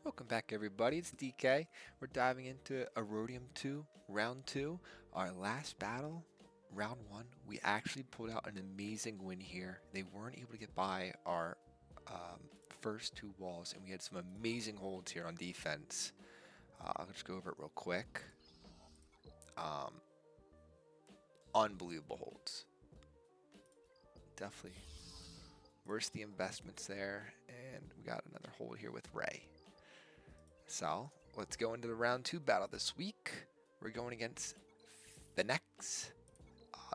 Welcome back everybody, it's DK. We're diving into Erodium 2, Round 2. Our last battle, Round 1, we actually pulled out an amazing win here. They weren't able to get by our first two walls, and we had some amazing holds here on defense. I'll just go over it real quick. Unbelievable holds. Definitely worth the investments there, and we got another hold here with Rey. So, let's go into the round 2 battle this week. We're going against Phoenix.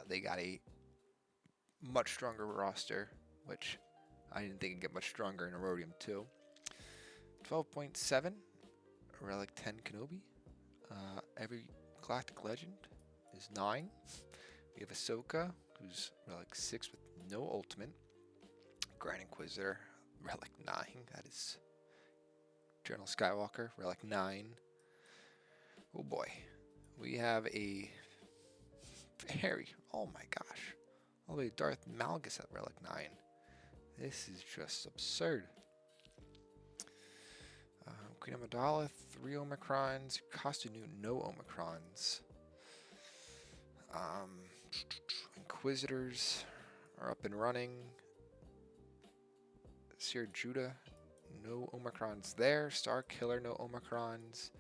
They got a much stronger roster, which I didn't think it'd get much stronger in Erodium 2. 12.7, Relic 10 Kenobi. Every Galactic Legend is 9. We have Ahsoka, who's Relic 6 with no ultimate. Grand Inquisitor, Relic 9. That is General Skywalker, Relic 9. Oh boy. We have a very, oh my gosh, all the way to Darth Malgus at Relic 9. This is just absurd. Queen Amidala, 3 Omicrons. Jocasta, no Omicrons. Inquisitors are up and running. Cere Judah, no Omicrons there. Starkiller, no Omicrons.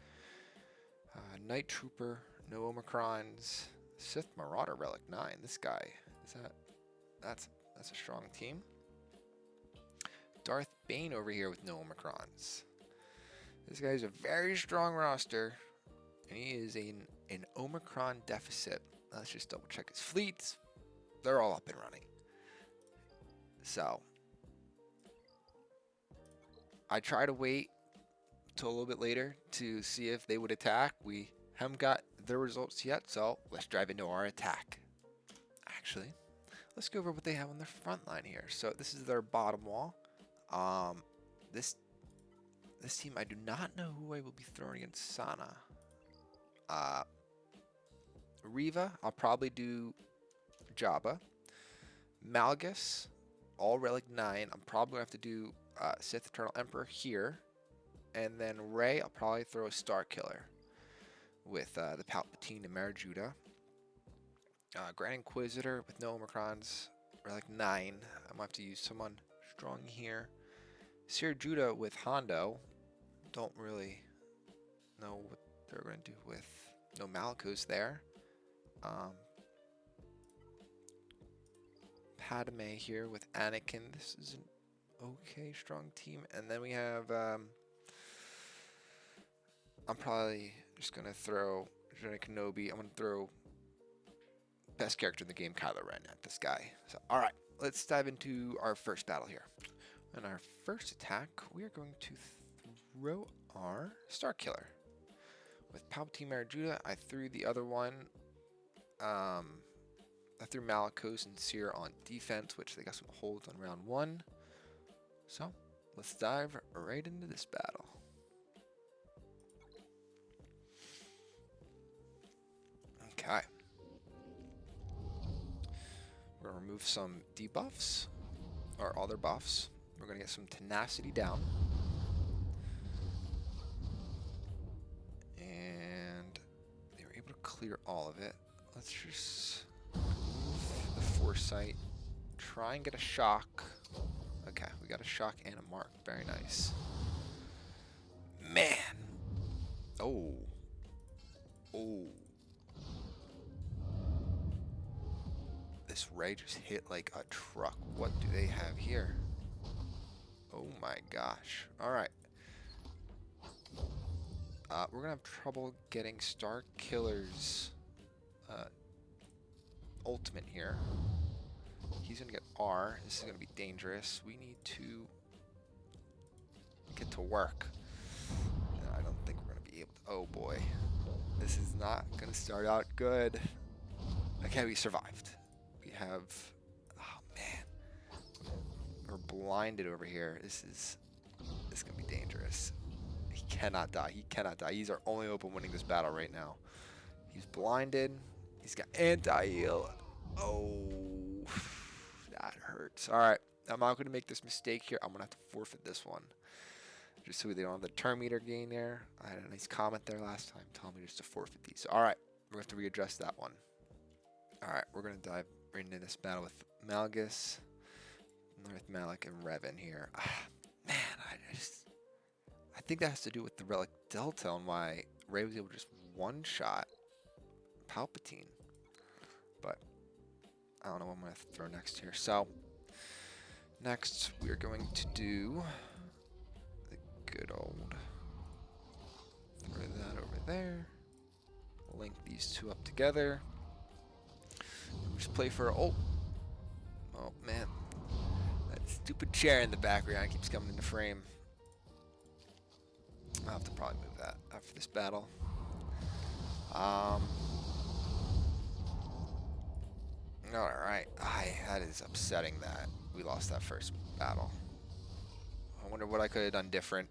Night Trooper, no Omicrons. Sith Marauder, Relic 9. This guy, that's a strong team. Darth Bane over here with no Omicrons. This guy's a very strong roster, and he is an Omicron deficit. Let's just double check his fleets. They're all up and running. So I try to wait till a little bit later to see if they would attack. We haven't got their results yet, so let's dive into our attack. Actually, let's go over what they have on their front line here. So this is their bottom wall. This team, I do not know who I will be throwing against Sana. Reva, I'll probably do Jabba. Malgus, all Relic 9. I'm probably going to have to do Sith Eternal Emperor here. And then Rey, I'll probably throw a Starkiller with the Palpatine and Mara Judah. Grand Inquisitor with no Omicrons, Relic 9. I'm going to have to use someone strong here. Cere Judah with Hondo. Don't really know what they're going to do with no Malgus there. Padmé here with Anakin. This is an okay strong team. And then we have I'm probably just gonna throw Kenobi. I'm gonna throw best character in the game, Kylo Ren, at this guy. So alright, let's dive into our first battle here. In our first attack, we are going to throw our Starkiller. With Palpatine Mara Judah, I threw the other one. I threw Malgus and Cere on defense, which they got some holds on round 1. So, let's dive right into this battle. Okay. We're going to remove some debuffs, or other buffs. We're going to get some tenacity down. And they were able to clear all of it. Let's just remove the foresight. Try and get a shock. Okay, we got a shock and a mark. Very nice. Man! Oh. Oh. This Rey just hit like a truck. What do they have here? Oh my gosh. Alright. We're going to have trouble getting Starkiller's ultimate here. He's going to get R. This is going to be dangerous. We need to get to work. I don't think we're going to be able to. Oh boy. This is not going to start out good. Okay, we survived. We have. Oh man. We're blinded over here. This is going to be dangerous. He cannot die. He cannot die. He's our only hope of winning this battle right now. He's blinded. He's got anti-heal. Oh, that hurts. All right. I'm not going to make this mistake here. I'm going to have to forfeit this one. just so they don't have the turn meter gain there. I had a nice comment there last time telling me just to forfeit these. So, alright, we're going to have to readjust that one. Alright, we're going to dive right into this battle with Malgus, North Malik, and Revan here. Man, I think that has to do with the Relic Delta and why Rey was able to just one-shot Palpatine. But I don't know what I'm going to throw next here. So, next we're going to do the good old... Throw that over there. Link these two up together. And just play for ult. Oh, man. That stupid chair in the background keeps coming into frame. I'll have to probably move that after this battle. Alright. That is upsetting that we lost that first battle. I wonder what I could have done different.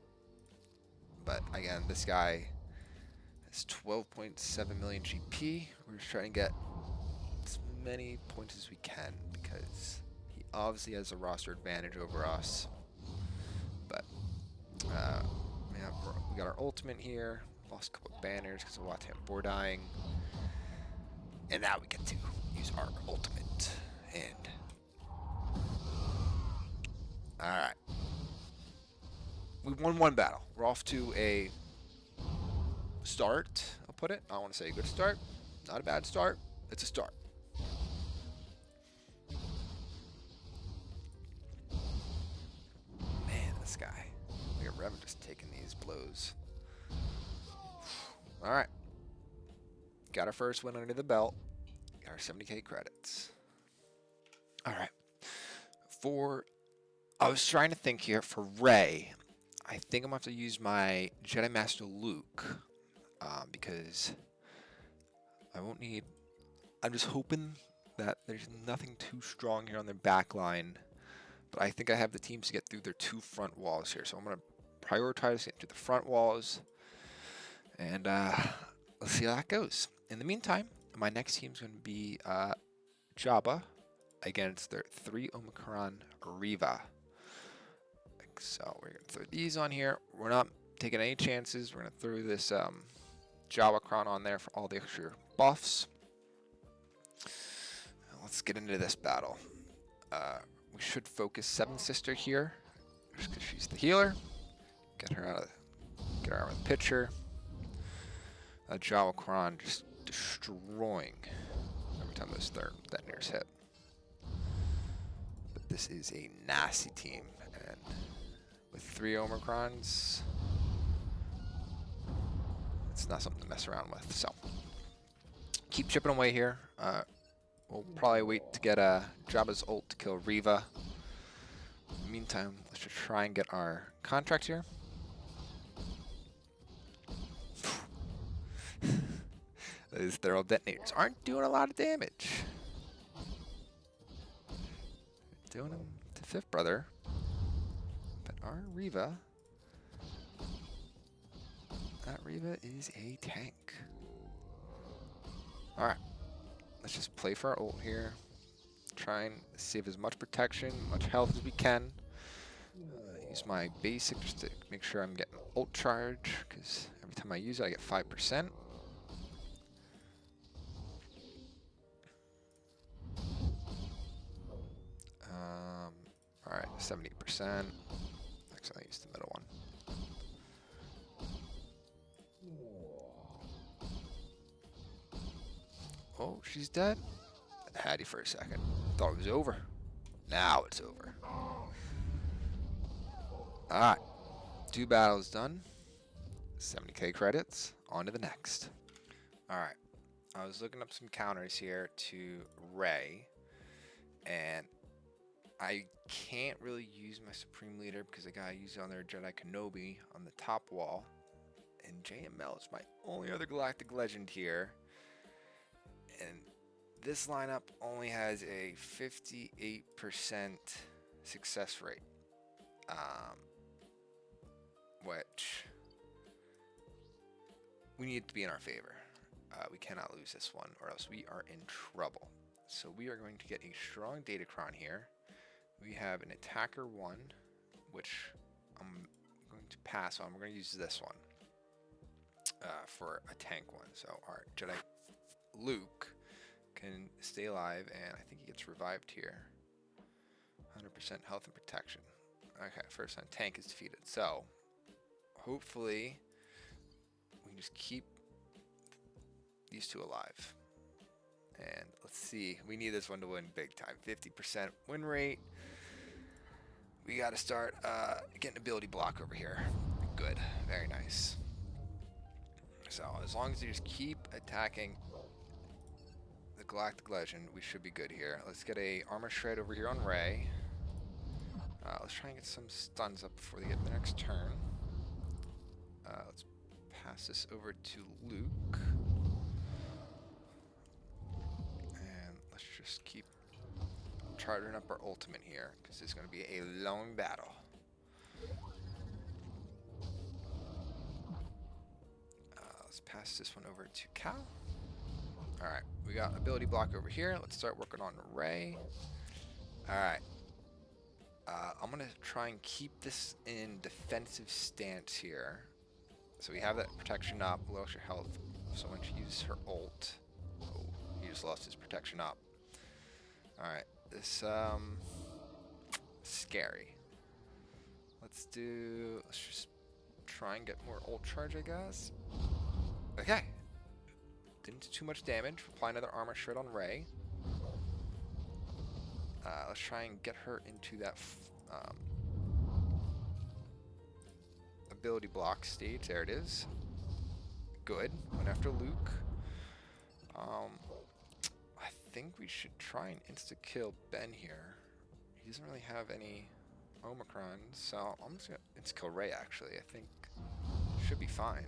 But again, this guy has 12.7 million GP. We're just trying to get as many points as we can because he obviously has a roster advantage over us. But we got our ultimate here. Lost a couple of banners because of Watam dying. And now we get to use our ultimate. And alright. We won one battle. We're off to a start, I'll put it. I don't want to say a good start. Not a bad start. It's a start. Man, this guy. Look at Reva just taking these blows. Alright. Got our first win under the belt. Got our 70k credits. Alright. I was trying to think here for Rey. I think I'm going to have to use my Jedi Master Luke. Because I won't need... I'm just hoping that there's nothing too strong here on their back line. But I think I have the teams to get through their two front walls here. So I'm going to prioritize getting to the front walls. And let's see how that goes. In the meantime, my next team is going to be Jabba against their 3 Omicron Reva. So we're going to throw these on here. We're not taking any chances. We're going to throw this Jawa Crown on there for all the extra buffs. Let's get into this battle. We should focus Seven Sister here, just because she's the healer. Get her out of the picture. Jawa Crown just destroying every time those detonators hit. But this is a nasty team, and with 3 Omicrons, it's not something to mess around with. So keep chipping away here. We'll probably wait to get Jabba's ult to kill Reva. In the meantime, let's just try and get our contract here. Those thermal detonators aren't doing a lot of damage. Doing them to Fifth Brother. But our Reva... That Reva is a tank. Alright. Let's just play for our ult here. Try and save as much protection, much health as we can. Use my basic just to make sure I'm getting ult charge, because every time I use it I get 5%. Alright, 70%. Next I use the middle one. Oh, she's dead? I had you for a second. Thought it was over. Now it's over. Alright. 2 battles done. 70k credits. On to the next. Alright. I was looking up some counters here to Rey. And I can't really use my Supreme Leader because I gotta use it on their Jedi Kenobi on the top wall. And JML is my only other Galactic Legend here. And this lineup only has a 58% success rate, which we need to be in our favor. We cannot lose this one or else we are in trouble. So we are going to get a strong Datacron here. We have an Attacker 1, which I'm going going to pass on. We're going to use this one for a tank one. So our Jedi Luke can stay alive, and I think he gets revived here. 100% health and protection. Okay, first time tank is defeated. So hopefully we can just keep these two alive. And let's see, we need this one to win big time. 50% win rate. We got to start getting ability block over here. Good, very nice. So as long as you just keep attacking the Galactic Legend, we should be good here. Let's get a armor shred over here on Rey. Let's try and get some stuns up before they get the next turn. Let's pass this over to Luke. And let's just keep chartering up our ultimate here, because it's going to be a long battle. Let's pass this one over to Cal. Alright, we got ability block over here. Let's start working on Rey. Alright. I'm going to try and keep this in defensive stance here. So we have that protection up, lowers your health. So when she uses her ult, oh, he just lost his protection up. Alright, this, scary. Let's just try and get more ult charge, I guess. Okay. Didn't do too much damage. Apply another armor shred on Rey. Let's try and get her into that ability block stage. There it is. Good. Went after Luke. I think we should try and insta-kill Ben here. He doesn't really have any Omicrons, so I'm just going to insta-kill Rey, actually. I think should be fine.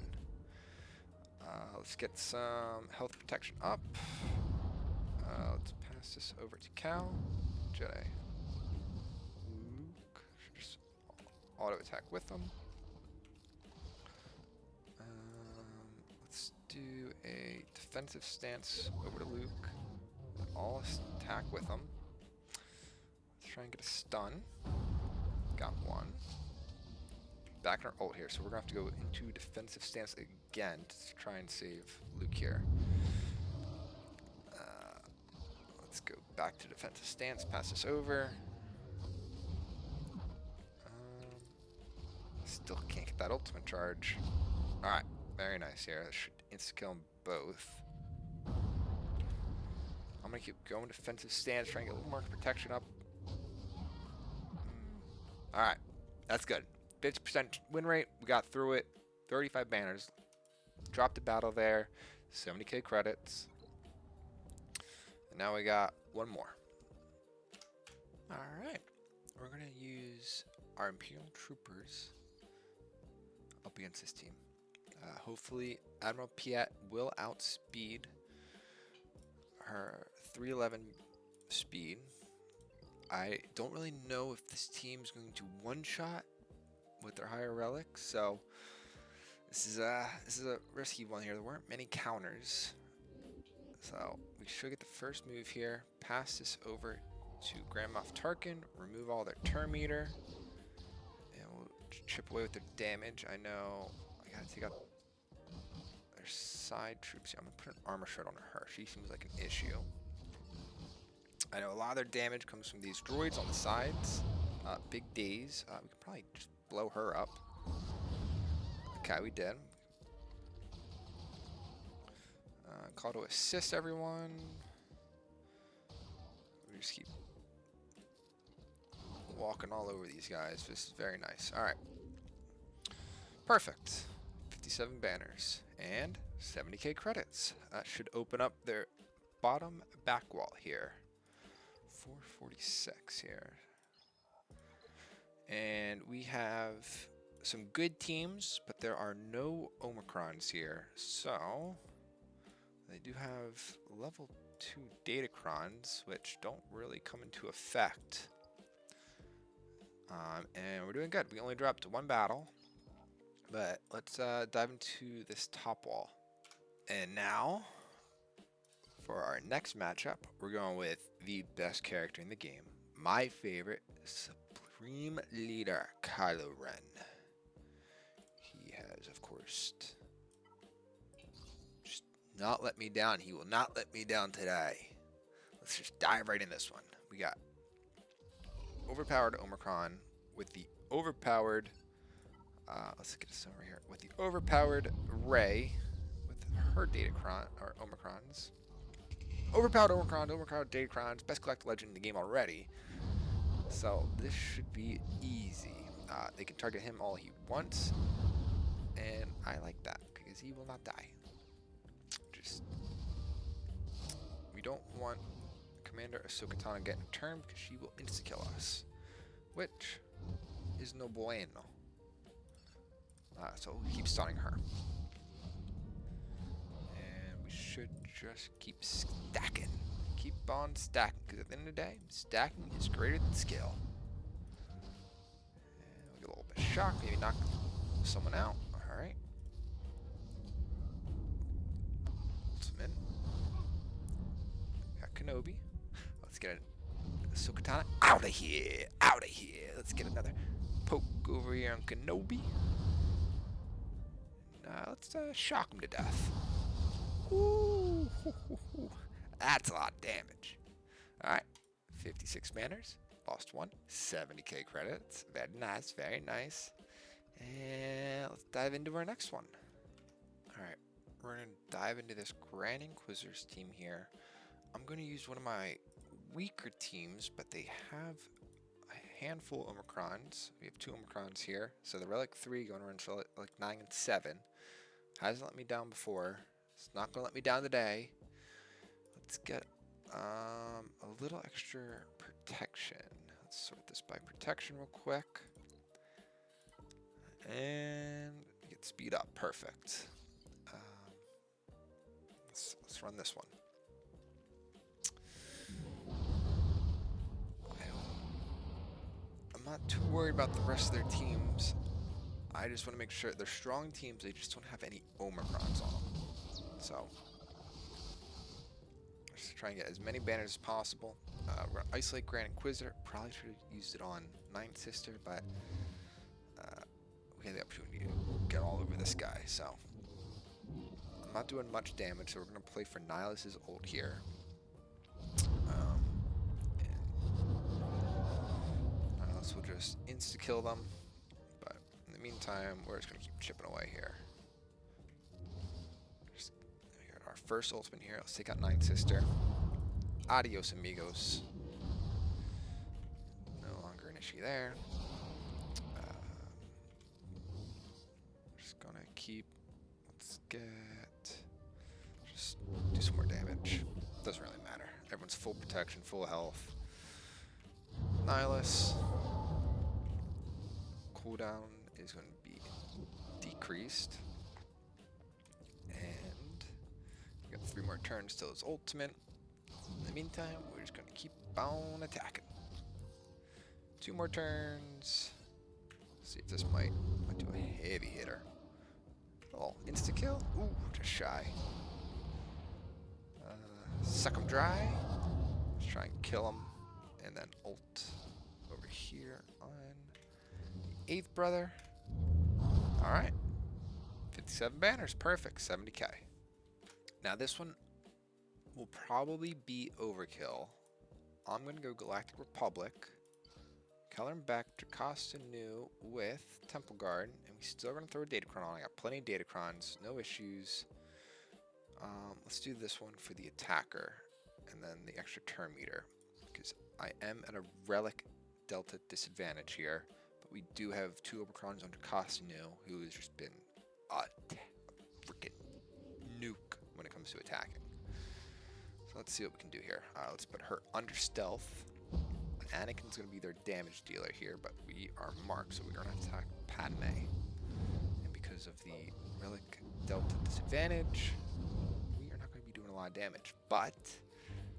Let's get some health protection up. Let's pass this over to Cal. Jedi. Luke. Should just auto attack with them. Let's do a defensive stance over to Luke. All attack with them. Let's try and get a stun. Got one. Back in our ult here, so we're gonna have to go into defensive stance again to try and save Luke here. Let's go back to defensive stance, pass this over. Still can't get that ultimate charge. Alright, very nice here. That should insta-kill them both. I'm gonna keep going defensive stance, trying to get a little more protection up. Alright, that's good. 50% win rate, we got through it. 35 banners. Dropped the battle there. 70k credits. And now we got one more. Alright. We're going to use our Imperial Troopers up against this team. Hopefully, Admiral Piet will outspeed her 311 speed. I don't really know if this team's going to one-shot with their higher relics, so this is a risky one here. There weren't many counters, so we should get the first move here. Pass this over to Grand Moff Tarkin, remove all their turn meter, and we'll chip away with their damage. I know I gotta take out their side troops here. I'm gonna put an armor shred on her. She seems like an issue. I know a lot of their damage comes from these droids on the sides. Big Days. We could probably just blow her up. Okay, we did. Call to assist everyone. We just keep walking all over these guys. This is very nice. Alright. Perfect. 57 banners. And 70k credits. That should open up their bottom back wall here. 446 here. And we have some good teams, but there are no Omicrons here. So they do have level 2 Datacrons, which don't really come into effect. And we're doing good. We only dropped one battle, but let's dive into this top wall. And now, for our next matchup, we're going with the best character in the game. My favorite, Supreme Leader Kylo Ren. tries, of course. Just not let me down. He will not let me down today. Let's just dive right in this one. We got overpowered Omicron with the overpowered, let's get this over here, with the overpowered Rey with her Datacron, or Omicrons. Overpowered Omicron, overpowered Datacrons, best collected legend in the game already. So this should be easy. They can target him all he wants, and I like that because he will not die. Just, we don't want Commander Ahsoka Tano getting a turn because she will insta-kill us, which is no bueno. So we'll keep stunning her. And we should just keep stacking. Keep on stacking, because at the end of the day, stacking is greater than skill. And we'll get a little bit shocked, maybe knock someone out. Alright. Ultimate. Got Kenobi. Let's get a Ahsoka Tano out of here. Out of here. Let's get another poke over here on Kenobi. Let's shock him to death. Ooh, that's a lot of damage. Alright, 56 manners, lost 1, 70k credits. Very nice, very nice. And let's dive into our next one. Alright, we're going to dive into this Grand Inquisitor's team here. I'm going to use one of my weaker teams, but they have a handful of Omicrons. We have 2 Omicrons here. So the Relic 3 going around for like 9 and 7. Hasn't let me down before. It's not going to let me down today. Let's get a little extra protection. Let's sort this by protection real quick. And get speed up. Perfect. Let's run this one. I'm not too worried about the rest of their teams. I just want to make sure they're strong teams. They just don't have any Omicrons on them. So, just try and get as many banners as possible. We're going to isolate Grand Inquisitor. Probably should have used it on Ninth Sister, but we had the opportunity to get all over this guy. So, I'm not doing much damage, so we're going to play for Nihilus's ult here. Nihilus will just insta-kill them. In the meantime, we're just going to keep chipping away here. We got our first ultimate here. Let's take out Ninth Sister. Adios, amigos. No longer an issue there. Just going to keep... Let's get... Just do some more damage. Doesn't really matter. Everyone's full protection, full health. Nihilus. Cooldown is going to be decreased, and we got 3 more turns till his ultimate. In the meantime, we're just going to keep on attacking. 2 more turns. Let's see if this might do a heavy hitter. Oh, insta kill. Ooh, just shy. Suck him dry. Let's try and kill him, and then ult over here on the 8th brother. Alright, 57 banners, perfect, 70k. Now this one will probably be overkill. I'm going to go Galactic Republic, color him back Jocasta new with Temple Guard, and we still going to throw a Datacron on. I got plenty of Datacrons, no issues. Let's do this one for the attacker, and then the extra turn meter, because I am at a Relic Delta disadvantage here. We do have 2 Omicrons on Jocasta new, who has just been a freaking nuke when it comes to attacking. So let's see what we can do here. Let's put her under stealth. Anakin's going to be their damage dealer here, but we are marked, so we're going to attack Padmé. And because of the Relic Delta disadvantage, we are not going to be doing a lot of damage. But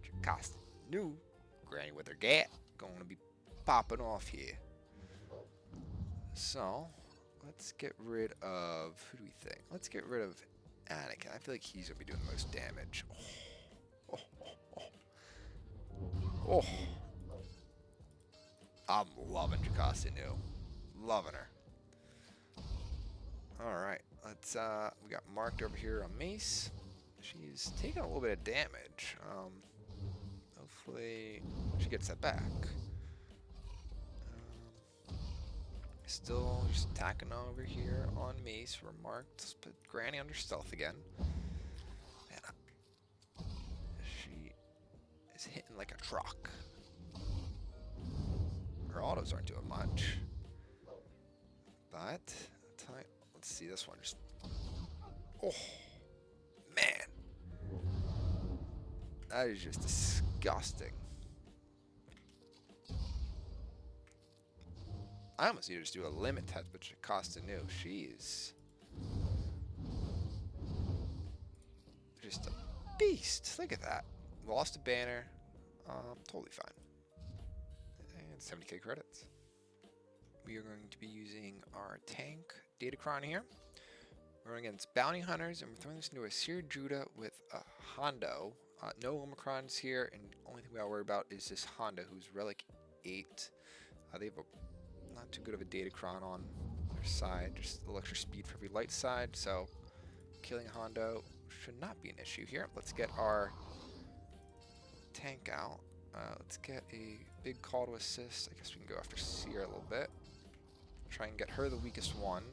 Jocasta new, Granny with her gat, going to be popping off here. So, let's get rid of, who do we think? Let's get rid of Anakin. I feel like he's going to be doing the most damage. Oh. I'm loving Jocasta new. Loving her. Alright, let's we got marked over here on Mace. She's taking a little bit of damage. Hopefully she gets that back. Still just attacking over here on Mace. We're marked. Let's put Granny under stealth again. Man, she is hitting like a truck. Her autos aren't doing much. But, let's see this one. Just, oh, man. That is just disgusting. I almost need to just do a limit test, but Jocasta knew. She's just a beast. Look at that. Lost a banner. Totally fine. And 70k credits. We are going to be using our tank Datacron here. We're going against bounty hunters, and we're throwing this into a Cere Judah with a Hondo. No Omicrons here, and the only thing we gotta worry about is this Hondo, who's Relic 8. They have a not too good of a Datacron on their side, just a little extra speed for every light side, so killing Hondo should not be an issue here. Let's get our tank out. Let's get a big call to assist. I guess we can go after Cere a little bit. Try and get her the weakest one.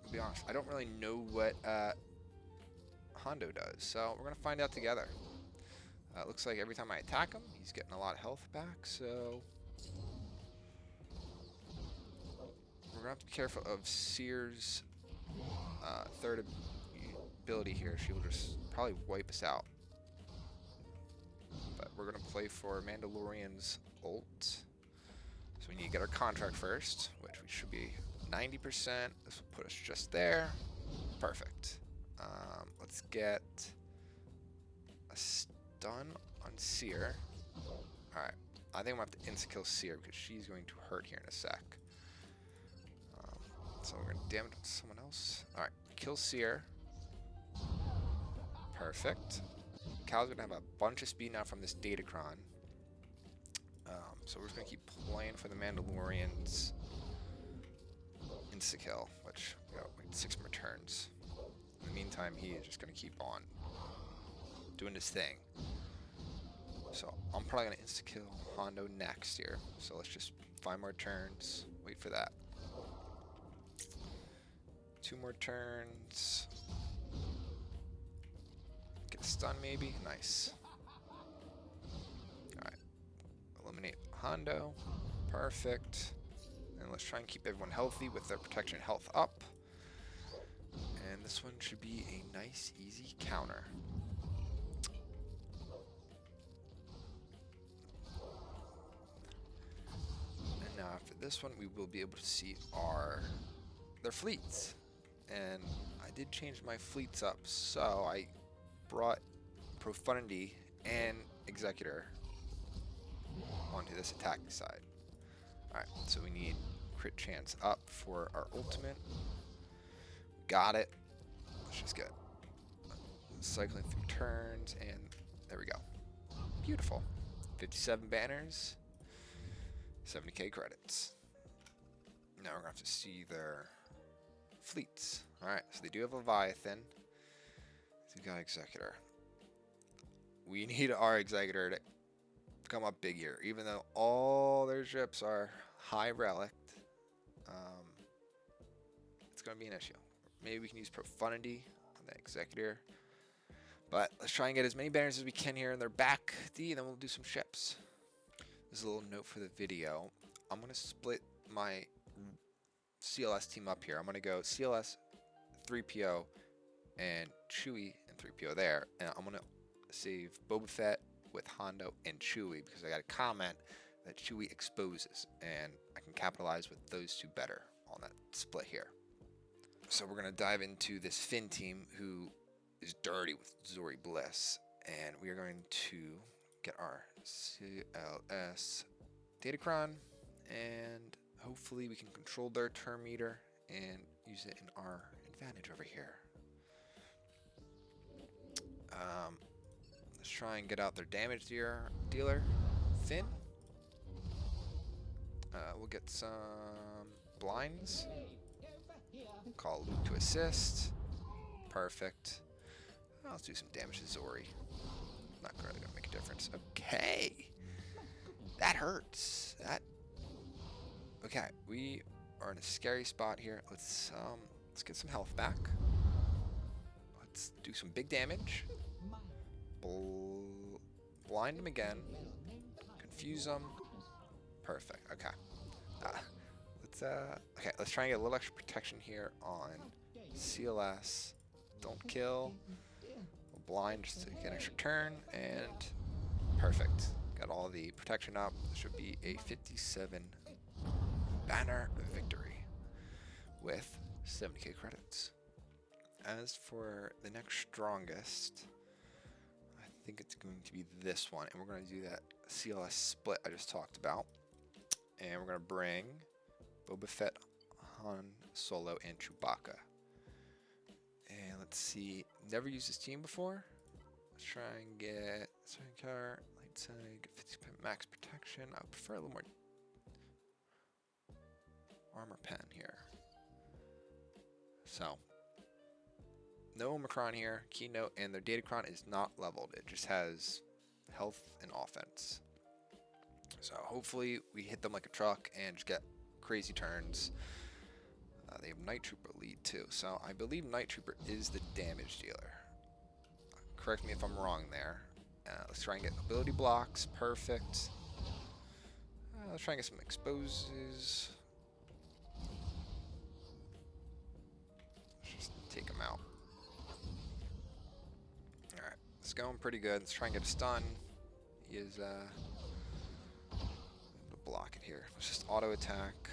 To be honest, I don't really know what Hondo does, so we're gonna find out together. It looks like every time I attack him, he's getting a lot of health back, so we're gonna have to be careful of Cere's third ability here. She will just probably wipe us out. But we're gonna play for Mandalorian's ult. So we need to get our contract first, which we should be 90%. This will put us just there. Perfect. Let's get a stun on Cere. Alright. I think I'm going to have to insta-kill Cere because she's going to hurt here in a sec. So we're going to damage someone else. Alright. Kill Cere. Perfect. Cal's going to have a bunch of speed now from this Datacron. So we're just going to keep playing for the Mandalorians insta-kill, which we got like 6 more turns. In the meantime, he is just going to keep on doing his thing. So I'm probably going to insta-kill Hondo next here. So let's just 5 more turns, wait for that. 2 more turns. Get a stun maybe, nice. Alright, eliminate Hondo, perfect. And let's try and keep everyone healthy with their protection health up. And this one should be a nice, easy counter. And now after this one, we will be able to see their fleets. And I did change my fleets up, so I brought Profundity and Executor onto this attacking side. Alright, so we need crit chance up for our ultimate. Got it. Let's just get cycling through turns, and there we go. Beautiful. 57 banners, 70k credits. Now we're going to have to see their fleets. Alright, so they do have Leviathan. So we got Executor. We need our Executor to come up big here, even though all their ships are high relic. It's going to be an issue. Maybe we can use Profundity on the Executor. But let's try and get as many banners as we can here in their back D, and then we'll do some ships. This is a little note for the video. I'm going to split my CLS team up here. I'm going to go CLS 3PO and Chewie and 3PO there. And I'm going to save Boba Fett with Hondo and Chewie because I got a comment that Chewie exposes, and I can capitalize with those two better on that split here. So we're going to dive into this Finn team who is dirty with Zorii Bliss, and we are going to get our CLS Datacron, and hopefully we can control their turn meter and use it in our advantage over here. Let's try and get out their damage dealer, Finn. We'll get some blinds. Call Luke to assist. Perfect. Let's do some damage to Zorii. Not really gonna make a difference. Okay. That hurts. Okay, we are in a scary spot here. Let's get some health back. Let's do some big damage. Blind him again. Confuse him. Perfect. Okay. Let's try and get a little extra protection here on CLS. Don't kill. We'll blind just to get an extra turn, and perfect. Got all the protection up. This should be a 57 banner victory with 70k credits. As for the next strongest, I think it's going to be this one, and we're going to do that CLS split I just talked about. And we're going to bring Boba Fett, Han Solo, and Chewbacca. And let's see, never used this team before. Let's try and get SLKR, light side, get 50% max protection. I would prefer a little more armor pen here. So, no Omicron here, keynote, and their Datacron is not leveled. It just has health and offense. So hopefully we hit them like a truck and just get crazy turns. They have Night Trooper lead too, so I believe Night Trooper is the damage dealer. Correct me if I'm wrong there. Let's try and get ability blocks. Perfect. Let's try and get some exposes. Let's just take him out. Alright, it's going pretty good. Let's try and get a stun. He is block it here. Let's just auto attack.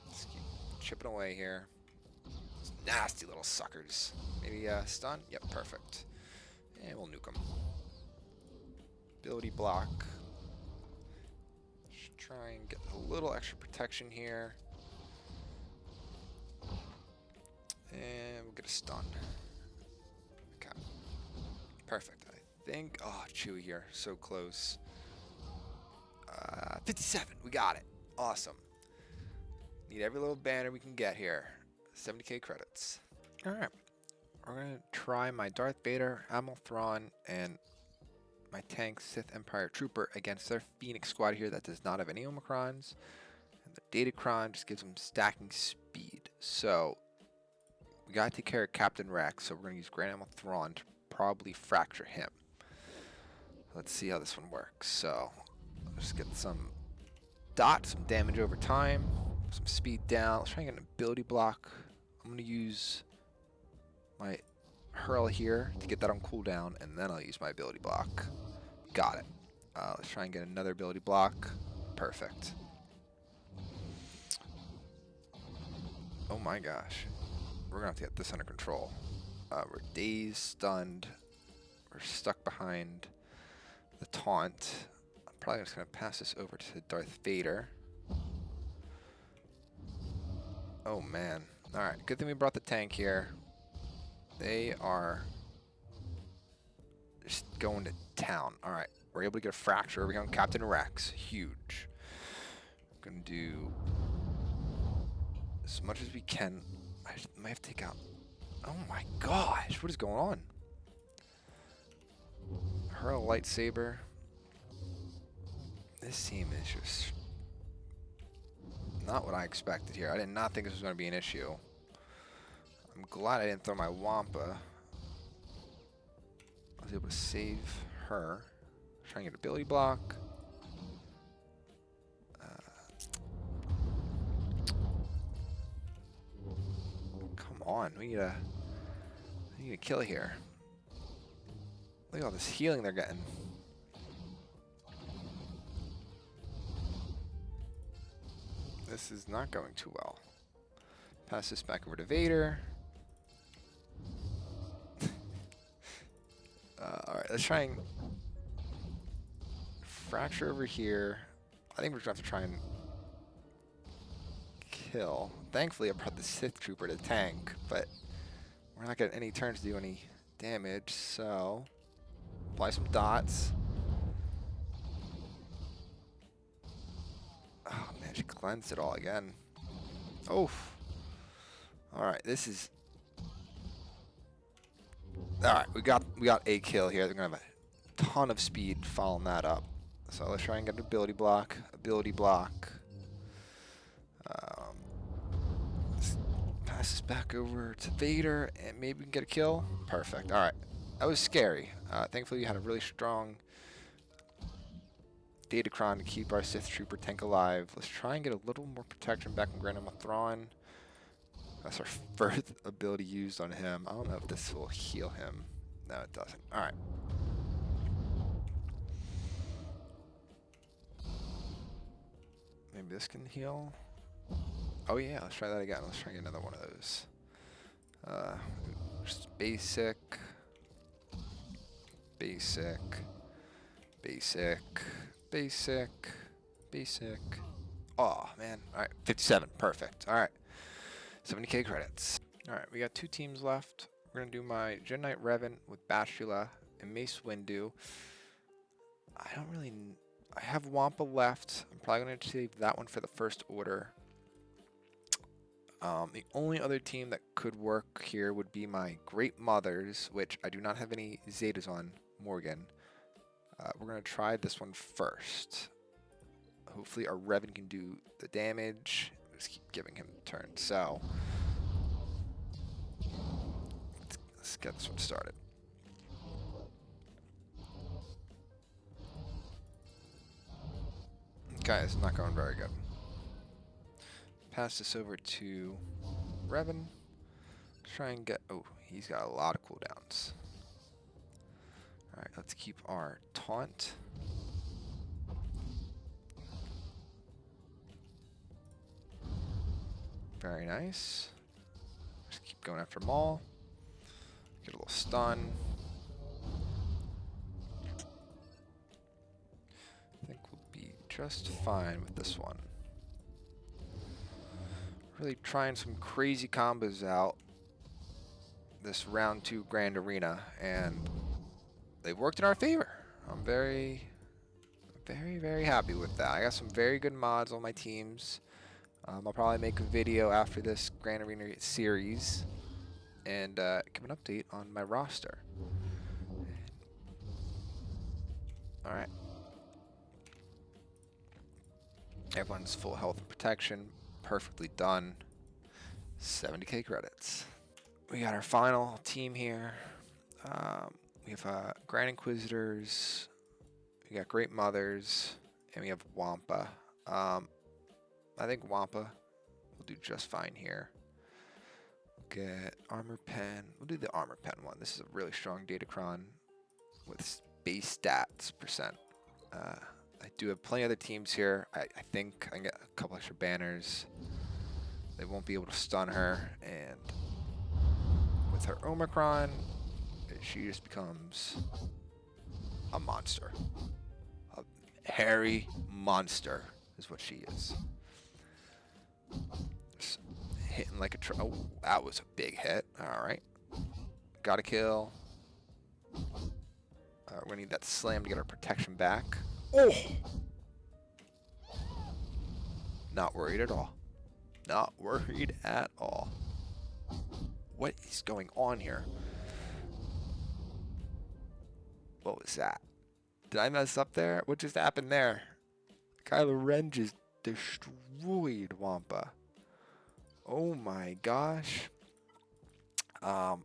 Let's keep chipping away here. Those nasty little suckers. Maybe stun? Yep, perfect. And we'll nuke them. Ability block. Just try and get a little extra protection here. And we'll get a stun. Okay. Perfect. I think. Oh, Chewie here. So close. 57. We got it. Awesome. Need every little banner we can get here. 70k credits. Alright. We're going to try my Darth Vader, Amidala Thrawn, and my tank Sith Empire Trooper against their Phoenix squad here that does not have any Omicrons. And the Datacron just gives them stacking speed. So, we got to take care of Captain Rex, so we're going to use Grand Amidala Thrawn to probably fracture him. Let's see how this one works. So, just get some dots, some damage over time, some speed down. Let's try and get an ability block. I'm going to use my hurl here to get that on cooldown, and then I'll use my ability block. Got it. Let's try and get another ability block. Perfect. Oh my gosh. We're going to have to get this under control. We're dazed, stunned. We're stuck behind the taunt. Probably just going to pass this over to Darth Vader. Oh man. Alright, good thing we brought the tank here. They are just going to town. Alright, we're able to get a fracture over here on Captain Rex. Huge. We're going to do as much as we can. I might have to take out... Oh my gosh, what is going on? Hurl lightsaber. This team is just not what I expected here. I did not think this was going to be an issue. I'm glad I didn't throw my Wampa. I was able to save her. Try and get an ability block. Come on, we need a kill here. Look at all this healing they're getting. This is not going too well. Pass this back over to Vader. Alright, let's try and fracture over here. I think we're going to have to try and kill. Thankfully, I brought the Sith Trooper to tank, but we're not getting any turns to do any damage, so apply some dots. Oh man, She cleansed it all again. Oh. Alright, this is... Alright, we got a kill here. They're gonna have a ton of speed following that up. So let's try and get an ability block. Ability block. Let's pass this back over to Vader, and maybe we can get a kill. Perfect. Alright. That was scary. Thankfully, we had a really strong Datacron to keep our Sith Trooper tank alive. Let's try and get a little more protection back on Grand Thrawn. That's our first ability used on him. I don't know if this will heal him. No, it doesn't. Alright. Maybe this can heal. Oh yeah, let's try that again. Let's try and get another one of those. Just basic. Basic. Basic. Basic. Basic. Oh, man. Alright, 57. Perfect. Alright. 70k credits. Alright, we got 2 teams left. We're going to do my Jedi Knight Revan with Bastila and Mace Windu. I have Wampa left. I'm probably going to save that one for the First Order. The only other team that could work here would be my Great Mothers, which I do not have any Zetas on Morgan. We're going to try this one first. Hopefully our Revan can do the damage. Just keep giving him turns. So let's get this one started. Okay, it's not going very good. Pass this over to Revan. Try and get... Oh, he's got a lot of cooldowns. Alright, let's keep our taunt. Very nice. Just keep going after Maul. Get a little stun. I think we'll be just fine with this one. Really trying some crazy combos out this round 2 Grand Arena, and they've worked in our favor. I'm very, very happy with that. I got some very good mods on my teams. I'll probably make a video after this Grand Arena series and give an update on my roster. Alright. Everyone's full health and protection. Perfectly done. 70k credits. We got our final team here. We have Grand Inquisitors. We got Great Mothers. And we have Wampa. I think Wampa will do just fine here. We'll get Armor Pen. We'll do the Armor Pen one. This is a really strong Datacron with base stats percent. I do have plenty of other teams here. I think I can get a couple extra banners. They won't be able to stun her. And with her Omicron, she just becomes a monster. A hairy monster is what she is. Just hitting like a oh, that was a big hit. Alright. Got a kill. We're going to need that slam to get our protection back. Oh! Not worried at all. Not worried at all. What is going on here? What was that? Did I mess up there? What just happened there? Kylo Ren just destroyed Wampa. Oh my gosh. I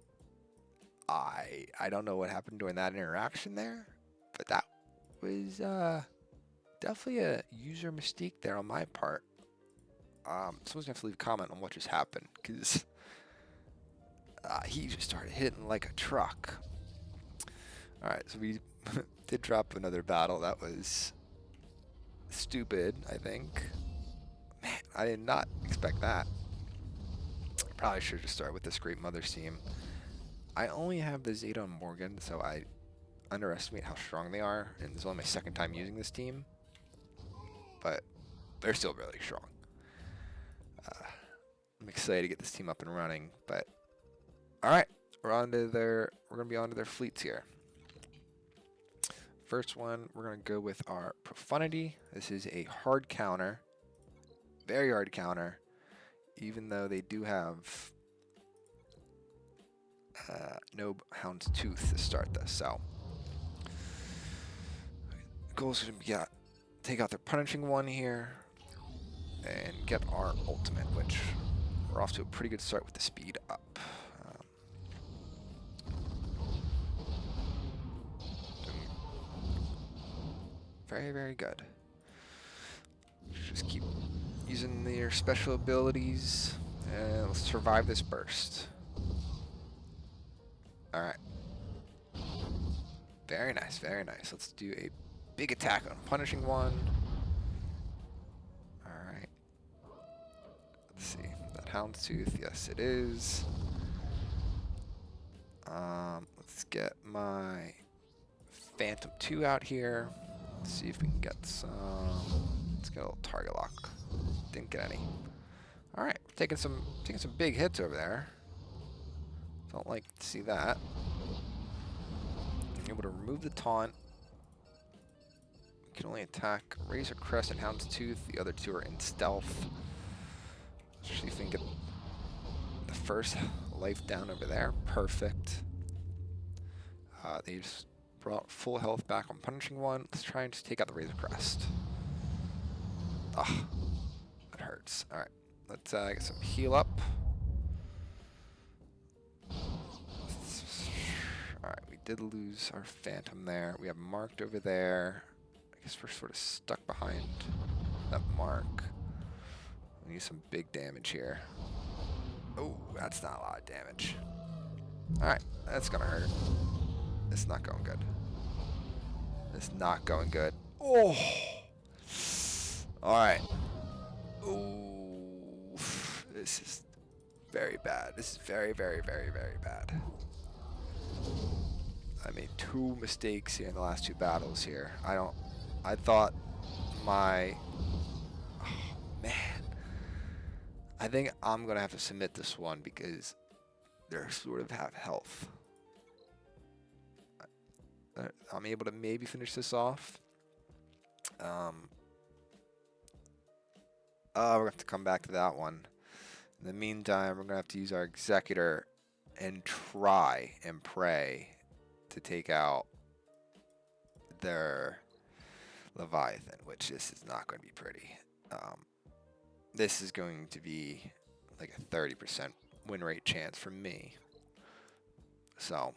don't know what happened during that interaction there, but that was definitely a user mistake there on my part. Someone's gonna have to leave a comment on what just happened, because he just started hitting like a truck. Alright, so we did drop another battle. That was stupid, I think. Man, I did not expect that. Probably should just start with this Great Mother's team. I only have the Zeta on Morgan, so I underestimate how strong they are, and this is only my second time using this team. But they're still really strong. I'm excited to get this team up and running, but alright, we're gonna be onto their fleets here. First one, we're gonna go with our Profundity. This is a hard counter. Very hard to counter, even though they do have no Hound's Tooth to start this. So the goal is going to be take out their punishing one here and get our ultimate, which we're off to a pretty good start with the speed up. Very, very good. Just keep using their special abilities and let's survive this burst. Alright. Very nice, very nice. Let's do a big attack on punishing one. Alright. Let's see. That Houndstooth, yes it is. Let's get my Phantom 2 out here. Let's see if we can get some. Let's get a little target lock. Didn't get any. Alright, we're taking some big hits over there. Don't like to see that. I'm able to remove the taunt. We can only attack Razor Crest and Houndstooth. The other two are in stealth. Let's see if we can get the first life down over there. Perfect. They just brought full health back on punishing one. Let's try and just take out the Razor Crest. Ah, that hurts. Alright, let's get some heal up. Alright, we did lose our Phantom there. We have marked over there. I guess we're sort of stuck behind that mark. We need some big damage here. Oh, that's not a lot of damage. Alright, that's gonna hurt. It's not going good. It's not going good. Oh! Alright. Ooh. This is very bad. This is very, very, very, very bad. I made 2 mistakes here in the last 2 battles here. I thought my... Oh, man. I think I'm going to have to submit this one because they're sort of half health. I'm able to maybe finish this off. We're going to have to come back to that one. In the meantime, we're going to have to use our Executor and try and pray to take out their Leviathan, which this is not going to be pretty. This is going to be like a 30% win rate chance for me. So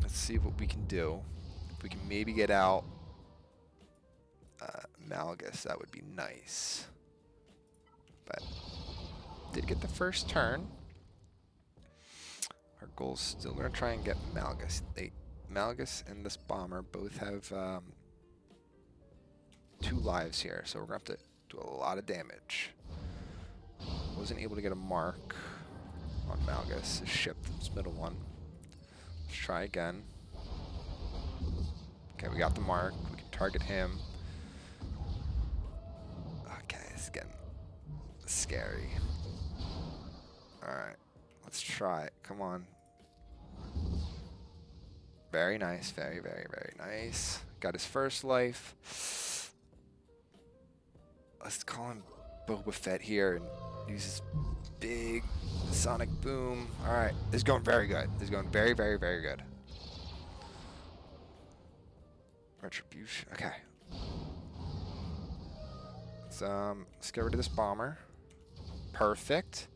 let's see what we can do. If we can maybe get out Malgus, that would be nice. But did get the first turn. Our goal's still going to try and get Malgus. Malgus and this bomber both have 2 lives here, so we're going to have to do a lot of damage. Wasn't able to get a mark on Malgus, his ship, this middle one. Let's try again. Okay, we got the mark. We can target him. Okay, it's getting scary. Alright, let's try it. Come on. Very nice. Very, very, very nice. Got his first life. Let's call him Boba Fett here and use his big sonic boom. Alright, this is going very good. This is going very, very, very good. Retribution. Okay. Let's get rid of this bomber. Perfect.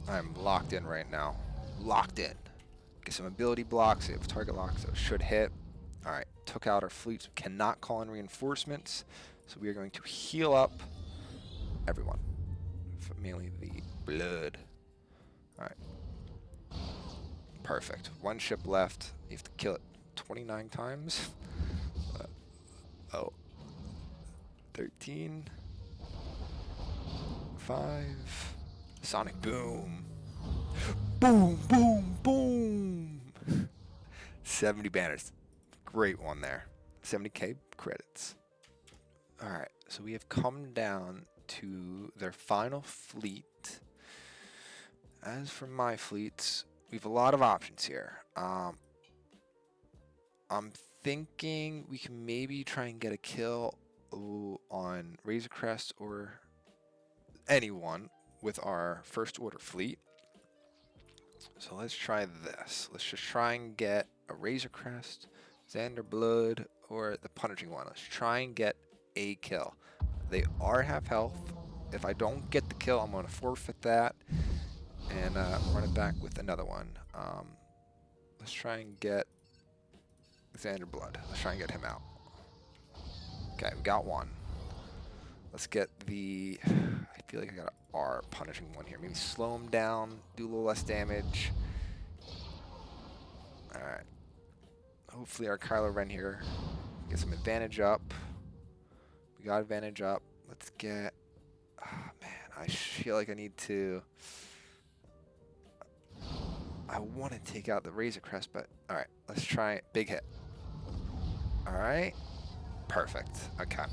I'm locked in right now. Locked in. Get some ability blocks. We have target locks, so it should hit. Alright, took out our fleets. We cannot call in reinforcements, so we are going to heal up everyone. Mainly the blood. Alright. Perfect. 1 ship left. You have to kill it 29 times. 13. 5. Sonic boom. Boom, boom, boom. 70 banners. Great one there. 70k credits. Alright, so we have come down to their final fleet. As for my fleets, we have a lot of options here. I'm thinking we can maybe try and get a kill on Razor Crest or anyone with our First Order fleet. So let's try this. Let's just try and get a Razor Crest, Xander Blood, or the Punishing One. Let's try and get a kill. They are half health. If I don't get the kill, I'm going to forfeit that and run it back with another one. Let's try and get Xander Blood. Let's try and get him out. Okay, we got one. Let's get the... I feel like I got an R Punishing One here. Maybe slow him down, do a little less damage. Alright. Hopefully our Kylo Ren here get some advantage up. We got advantage up. Let's get... Oh, man, I feel like I need to... I want to take out the Razor Crest, but... Alright, let's try it. Big hit. Alright. Perfect. Okay.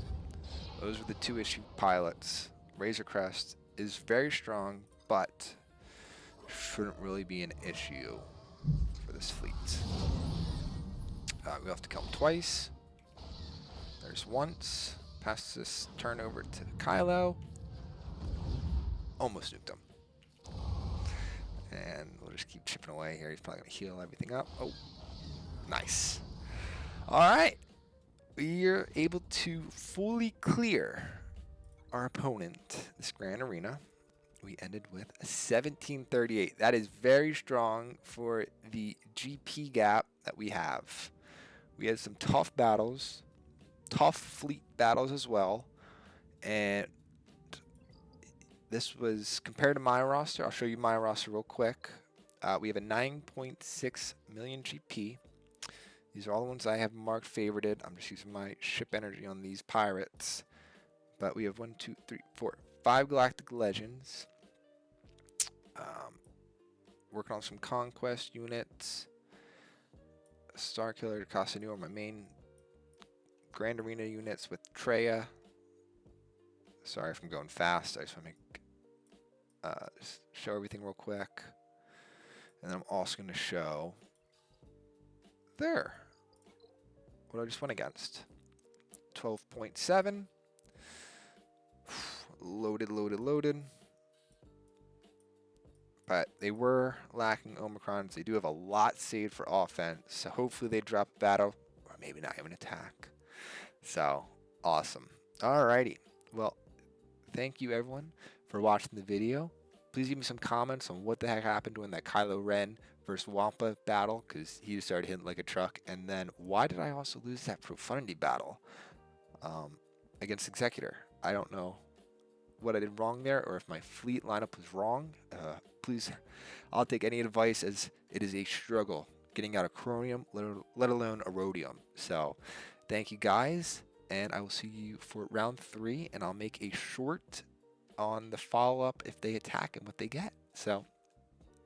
Those are the two issue pilots. Razor Crest is very strong, but shouldn't really be an issue for this fleet. We have to kill him twice. There's once. Pass this turn over to Kylo. Almost nuked him. And we'll just keep chipping away here. He's probably going to heal everything up. Oh, nice. All right. We are able to fully clear our opponent, this Grand Arena. We ended with a 1738. That is very strong for the GP gap that we have. We had some tough battles, tough fleet battles as well. And this was, compared to my roster, I'll show you my roster real quick. We have a 9.6 million GP. These are all the ones I have marked favorited. I'm just using my ship energy on these pirates. But we have 1, 2, 3, 4, 5 Galactic Legends. Working on some Conquest units. Starkiller, Jocasta are my main Grand Arena units with Traya. Sorry if I'm going fast. I just want to make just show everything real quick. And then I'm also going to show there what I just went against. 12.7. Loaded, loaded, loaded. But they were lacking Omicrons. They do have a lot saved for offense. So hopefully they drop battle. Or maybe not even attack. So, awesome. Alrighty. Well, thank you everyone for watching the video. Please give me some comments on what the heck happened when that Kylo Ren versus Wampa battle, because he just started hitting like a truck. And then why did I also lose that Profundity battle against Executor? I don't know what I did wrong there, or if my fleet lineup was wrong. Please, I'll take any advice, as it is a struggle getting out of Chromium, let alone a Rhodium. So thank you guys, and I will see you for round 3, and I'll make a short on the follow-up if they attack and what they get. So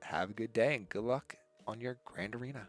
have a good day and good luck on your Grand Arena.